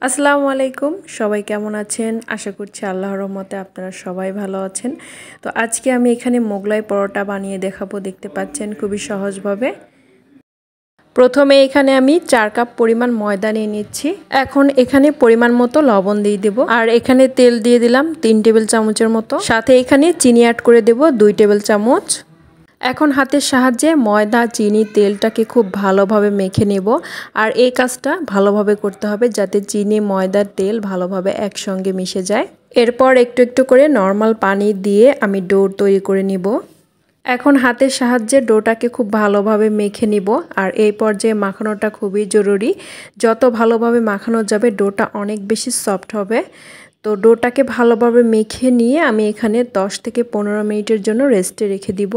আসসালামু আলাইকুম, সবাই কেমন আছেন? আশা করছি আল্লাহর রহমতে আপনারা সবাই ভালো আছেন। তো আজকে আমি এখানে মোগলাই পরোটা বানিয়ে দেখাবো। দেখতে পাচ্ছেন খুবই সহজভাবে। প্রথমে এখানে আমি 4 কাপ পরিমাণ ময়দা নিয়ে নিচ্ছি। এখন এখানে পরিমাণ মতো লবণ দিয়ে দেব, আর এখানে তেল দিয়ে দিলাম 3 টেবিল চামচের মতো। সাথে এখানে চিনি অ্যাড করে দেব 2 টেবিল চামচ। এখন হাতের সাহায্যে ময়দা, চিনি, তেলটাকে খুব ভালোভাবে মেখে নেব। আর এই কাজটা ভালোভাবে করতে হবে যাতে চিনি, ময়দা, তেল ভালোভাবে একসঙ্গে মিশে যায়। এরপর একটু একটু করে নর্মাল পানি দিয়ে আমি ডো তৈরি করে নিব। এখন হাতের সাহায্যে ডোটাকে খুব ভালোভাবে মেখে নিব। আর এই পর্যায়ে মাখানোটা খুবই জরুরি। যত ভালোভাবে মাখানো যাবে ডোটা অনেক বেশি সফট হবে। তো ডোটাকে ভালোভাবে মেখে নিয়ে আমি এখানে 10 থেকে 15 মিনিটের জন্য রেস্টে রেখে দিব।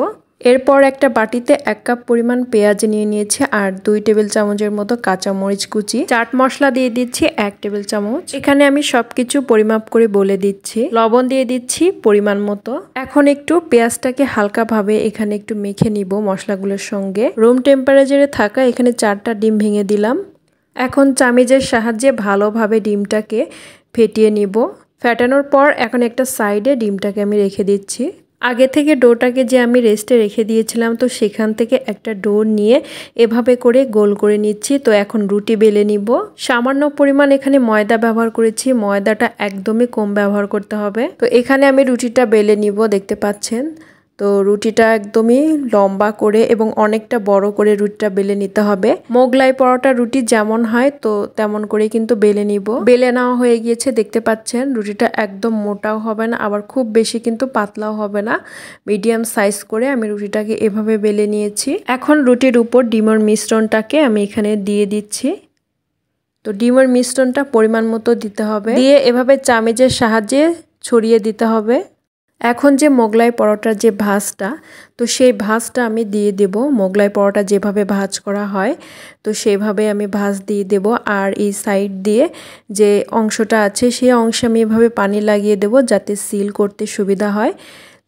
এরপর একটা বাটিতে 1 কাপ পরিমাণ পেঁয়াজ নিয়ে নিয়েছি, আর 2 টেবিল চামচের মতো কাঁচা মরিচ কুচি। চাট মশলা দিয়ে দিচ্ছি 1 টেবিল চামচ। এখানে আমি সবকিছু পরিমাপ করে বলে দিচ্ছি। লবণ দিয়ে দিচ্ছি পরিমাণ মতো। এখন একটু পেঁয়াজটাকে হালকাভাবে এখানে একটু মেখে নিব মশলাগুলোর সঙ্গে। রুম টেম্পারেচারে থাকা এখানে 4টা ডিম ভেঙে দিলাম। এখন চামিচের সাহায্যে ভালোভাবে ডিমটাকে ফেটিয়ে নিব। ফেটানোর পর এখন একটা সাইডে ডিমটাকে আমি রেখে দিচ্ছি। আগে থেকে ডোটাকে যে আমি রেস্টে রেখে দিয়েছিলাম, তো সেখান থেকে একটা ডো নিয়ে এভাবে করে গোল করে নিচ্ছি। তো এখন রুটি বেলে নিব। সামান্য পরিমাণ এখানে ময়দা ব্যবহার করেছি, ময়দাটা একদমই কম ব্যবহার করতে হবে। তো এখানে আমি রুটিটা বেলে নিব, দেখতে পাচ্ছেন। তো রুটিটা একদমই লম্বা করে এবং অনেকটা বড় করে রুটিটা বেলে নিতে হবে। মোগলাই পরোটা রুটি যেমন হয় তো তেমন করে কিন্তু বেলে নিব। বেলে নেওয়া হয়ে গিয়েছে, দেখতে পাচ্ছেন। রুটিটা একদম মোটাও হবে না, আবার খুব বেশি কিন্তু পাতলাও হবে না। মিডিয়াম সাইজ করে আমি রুটিটাকে এভাবে বেলে নিয়েছি। এখন রুটির উপর ডিমের মিশ্রণটাকে আমি এখানে দিয়ে দিচ্ছি। তো ডিমের মিশ্রণটা পরিমাণ মতো দিতে হবে, দিয়ে এভাবে চামচের সাহায্যে ছড়িয়ে দিতে হবে। এখন যে মোগলাই পরোটার যে ভাঁজটা, তো সেই ভাঁজটা আমি দিয়ে দেব। মোগলাই পরোটা যেভাবে ভাঁজ করা হয় তো সেভাবে আমি ভাঁজ দিয়ে দেব। আর এই সাইড দিয়ে যে অংশটা আছে সেই অংশে আমি এভাবে পানি লাগিয়ে দেব যাতে সিল করতে সুবিধা হয়।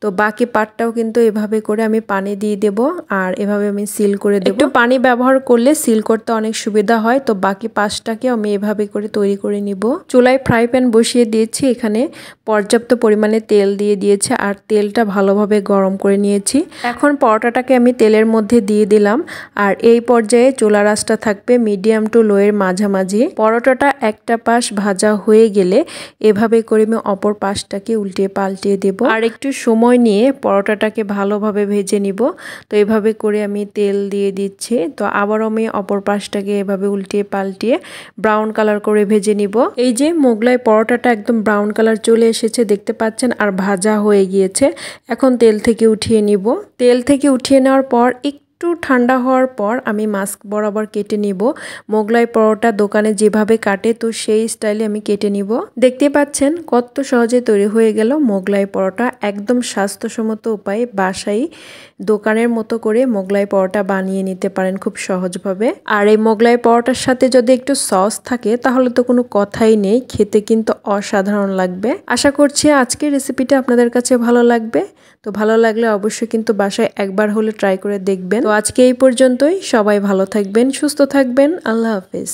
তো বাকি পার্টটাও কিন্তু এভাবে করে আমি পানি দিয়ে দেব, আর এভাবে আমি সিল করে দেব। একটু পানি ব্যবহার করলে সিল করতে অনেক সুবিধা হয়। তো বাকি পাশটাকে আমি এভাবে করে তৈরি করে নিব। চুলায় ফ্রাই প্যান বসিয়ে দিয়েছি, এখানে পর্যাপ্ত পরিমাণে তেল দিয়ে দিয়েছে, আর তেলটা ভালোভাবে গরম করে নিয়েছি। এখন পরোটাটাকে আমি তেলের মধ্যে দিয়ে দিলাম, আর এই পর্যায়ে চুলার আঁচটা থাকবে মিডিয়াম টু লো এর মাঝামাঝি। পরোটাটা একটা পাশ ভাজা হয়ে গেলে এভাবে করে আমি অপর পাশটাকে উল্টিয়ে পাল্টিয়ে দেব, আর একটু সময় নিয়ে পরোটাটাকে ভালোভাবে ভেজে নিব। তো এভাবে করে আমি তেল দিয়ে দিচ্ছি। তো আবারও আমি অপর পাশটাকে এভাবে উল্টিয়ে পাল্টিয়ে ব্রাউন কালার করে ভেজে নিব। এই যে মোগলাই পরোটাটা একদম ব্রাউন কালার চলে এসেছে, দেখতে পাচ্ছেন, আর ভাজা হয়ে গিয়েছে। এখন তেল থেকে উঠিয়ে নিব। তেল থেকে উঠিয়ে নেওয়ার পর একটু ঠান্ডা হওয়ার পর আমি মাস্ক বরাবর কেটে নিব। মোগলাই পরোটা দোকানে যেভাবে কাটে তো সেই স্টাইলে আমি কেটে নিব। দেখতে পাচ্ছেন কত সহজে তৈরি হয়ে গেল মোগলাই পরোটা। একদম স্বাস্থ্যসম্মত উপায়ে বাসায় দোকানের মতো করে মোগলাই পরোটা বানিয়ে নিতে পারেন খুব সহজভাবে। আর এই মোগলাই পরোটার সাথে যদি একটু সস থাকে তাহলে তো কোনো কথাই নেই, খেতে কিন্তু অসাধারণ লাগবে। আশা করছি আজকের রেসিপিটা আপনাদের কাছে ভালো লাগবে। তো ভালো লাগলে অবশ্যই কিন্তু বাসায় একবার হলে ট্রাই করে দেখবেন। তো আজকে এই পর্যন্তই। সবাই ভালো থাকবেন, সুস্থ থাকবেন। আল্লাহ হাফেজ।